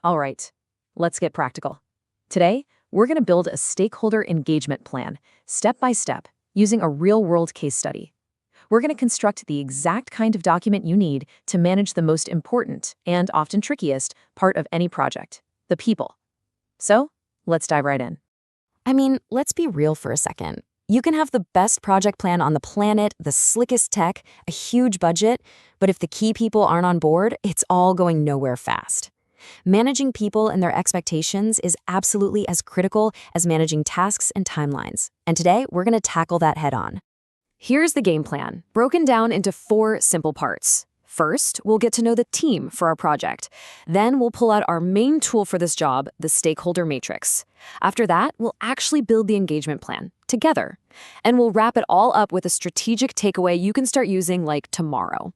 All right, let's get practical. Today, we're going to build a stakeholder engagement plan, step by step, using a real-world case study. We're going to construct the exact kind of document you need to manage the most important and often trickiest part of any project, the people. So, let's dive right in. I mean, let's be real for a second. You can have the best project plan on the planet, the slickest tech, a huge budget, but if the key people aren't on board, it's all going nowhere fast. Managing people and their expectations is absolutely as critical as managing tasks and timelines. And today, we're going to tackle that head on. Here's the game plan, broken down into 4 simple parts. First, we'll get to know the team for our project. Then we'll pull out our main tool for this job, the stakeholder matrix. After that, we'll actually build the engagement plan together. And we'll wrap it all up with a strategic takeaway you can start using like tomorrow.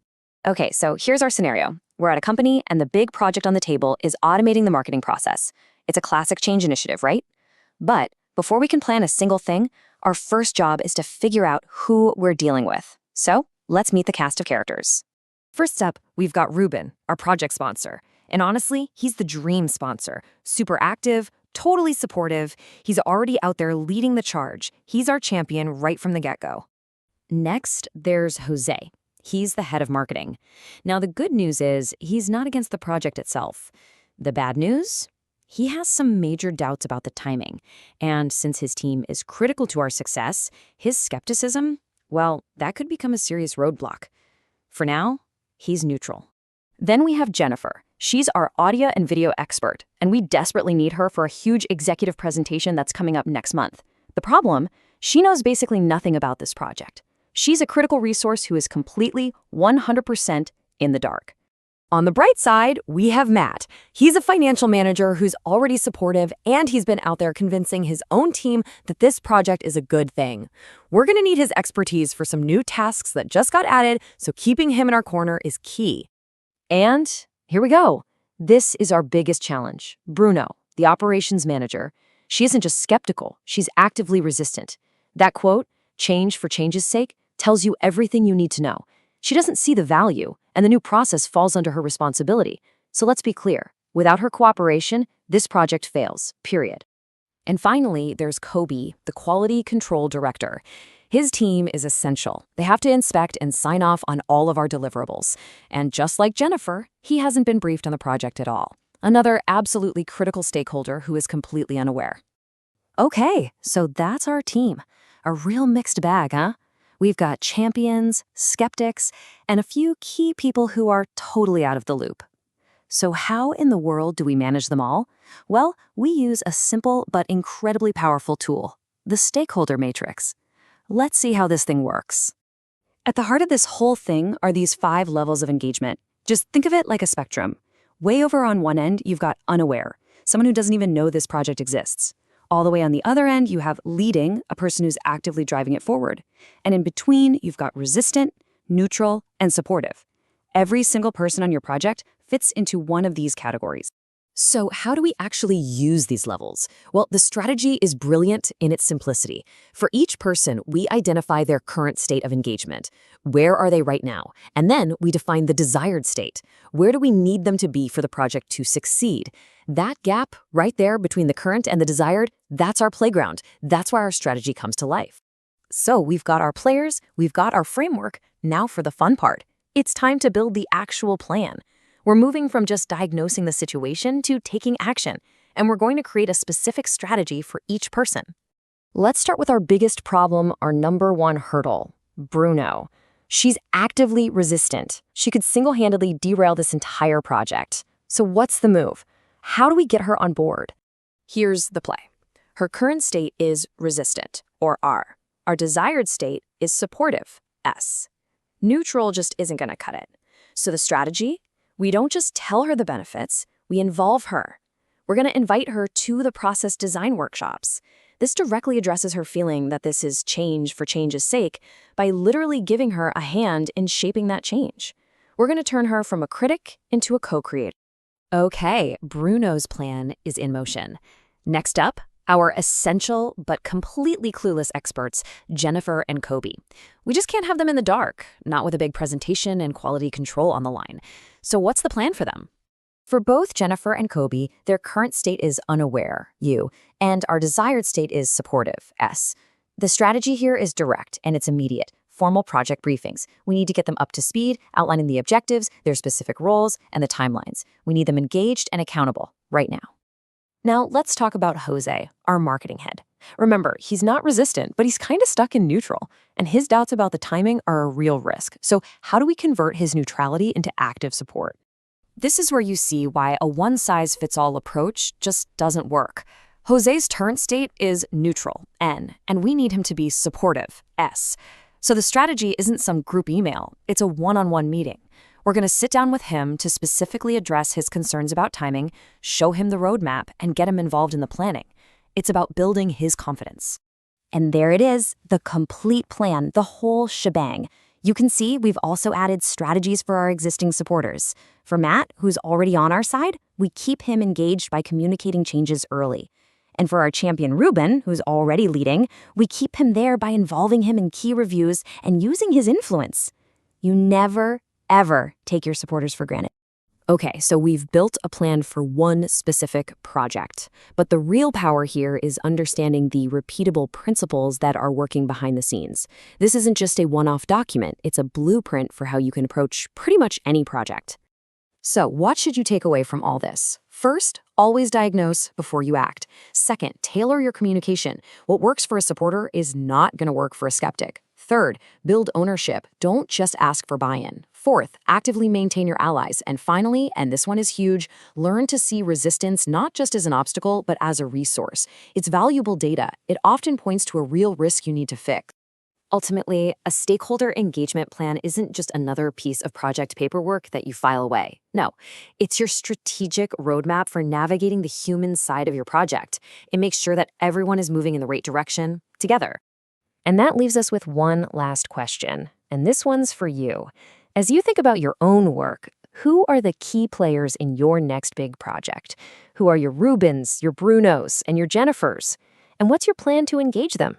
Okay, so here's our scenario. We're at a company and the big project on the table is automating the marketing process. It's a classic change initiative, right? But before we can plan a single thing, our first job is to figure out who we're dealing with. So let's meet the cast of characters. First up, we've got Ruben, our project sponsor. And honestly, he's the dream sponsor. Super active, totally supportive. He's already out there leading the charge. He's our champion right from the get-go. Next, there's Jose. He's the head of marketing. Now, the good news is he's not against the project itself. The bad news? He has some major doubts about the timing. And since his team is critical to our success, his skepticism, well, that could become a serious roadblock. For now, he's neutral. Then we have Jennifer. She's our audio and video expert, and we desperately need her for a huge executive presentation that's coming up next month. The problem? She knows basically nothing about this project. She's a critical resource who is completely 100% in the dark. On the bright side, we have Matt. He's a financial manager who's already supportive, and he's been out there convincing his own team that this project is a good thing. We're going to need his expertise for some new tasks that just got added, so keeping him in our corner is key. And here we go. This is our biggest challenge. Bruno, the operations manager. She isn't just skeptical, she's actively resistant. That quote, "change for change's sake," tells you everything you need to know. She doesn't see the value, and the new process falls under her responsibility. So let's be clear. Without her cooperation, this project fails, period. And finally, there's Kobe, the quality control director. His team is essential. They have to inspect and sign off on all of our deliverables. And just like Jennifer, he hasn't been briefed on the project at all. Another absolutely critical stakeholder who is completely unaware. Okay, so that's our team. A real mixed bag, huh? We've got champions, skeptics, and a few key people who are totally out of the loop. So how in the world do we manage them all? Well, we use a simple but incredibly powerful tool, the stakeholder matrix. Let's see how this thing works. At the heart of this whole thing are these 5 levels of engagement. Just think of it like a spectrum. Way over on one end, you've got unaware, someone who doesn't even know this project exists. All the way on the other end, you have leading, a person who's actively driving it forward. And in between, you've got resistant, neutral, and supportive. Every single person on your project fits into one of these categories. So how do we actually use these levels? Well, the strategy is brilliant in its simplicity. For each person, we identify their current state of engagement. Where are they right now? And then we define the desired state. Where do we need them to be for the project to succeed? That gap right there between the current and the desired, that's our playground. That's why our strategy comes to life. So we've got our players, we've got our framework. Now for the fun part. It's time to build the actual plan. We're moving from just diagnosing the situation to taking action, and we're going to create a specific strategy for each person. Let's start with our biggest problem, our number 1 hurdle, Bruno. She's actively resistant. She could single-handedly derail this entire project. So what's the move? How do we get her on board? Here's the play. Her current state is resistant, or R. Our desired state is supportive, S. Neutral just isn't going to cut it. So the strategy? We don't just tell her the benefits, we involve her. We're going to invite her to the process design workshops. This directly addresses her feeling that this is change for change's sake by literally giving her a hand in shaping that change. We're going to turn her from a critic into a co-creator. Okay, Bruno's plan is in motion. Next up, our essential but completely clueless experts, Jennifer and Kobe. We just can't have them in the dark, not with a big presentation and quality control on the line. So what's the plan for them? For both Jennifer and Kobe, their current state is unaware, U, and our desired state is supportive, S. The strategy here is direct and it's immediate. Formal project briefings. We need to get them up to speed, outlining the objectives, their specific roles, and the timelines. We need them engaged and accountable right now. Now, let's talk about Jose, our marketing head. Remember, he's not resistant, but he's kind of stuck in neutral, and his doubts about the timing are a real risk. So how do we convert his neutrality into active support? This is where you see why a one-size-fits-all approach just doesn't work. Jose's current state is neutral, N, and we need him to be supportive, S. So the strategy isn't some group email, it's a one-on-one meeting. We're going to sit down with him to specifically address his concerns about timing, show him the roadmap, and get him involved in the planning. It's about building his confidence. And there it is, the complete plan, the whole shebang. You can see we've also added strategies for our existing supporters. For Matt, who's already on our side, we keep him engaged by communicating changes early. And for our champion Ruben, who's already leading, we keep him there by involving him in key reviews and using his influence. You never, ever take your supporters for granted. Okay, so we've built a plan for one specific project, but the real power here is understanding the repeatable principles that are working behind the scenes. This isn't just a one-off document, it's a blueprint for how you can approach pretty much any project. So, what should you take away from all this? First, always diagnose before you act. Second, tailor your communication. What works for a supporter is not going to work for a skeptic. Third, build ownership. Don't just ask for buy-in. Fourth, actively maintain your allies. And finally, and this one is huge, learn to see resistance not just as an obstacle, but as a resource. It's valuable data. It often points to a real risk you need to fix. Ultimately, a stakeholder engagement plan isn't just another piece of project paperwork that you file away. No, it's your strategic roadmap for navigating the human side of your project. It makes sure that everyone is moving in the right direction together. And that leaves us with one last question, and this one's for you. As you think about your own work, who are the key players in your next big project? Who are your Rubens, your Brunos, and your Jennifers? And what's your plan to engage them?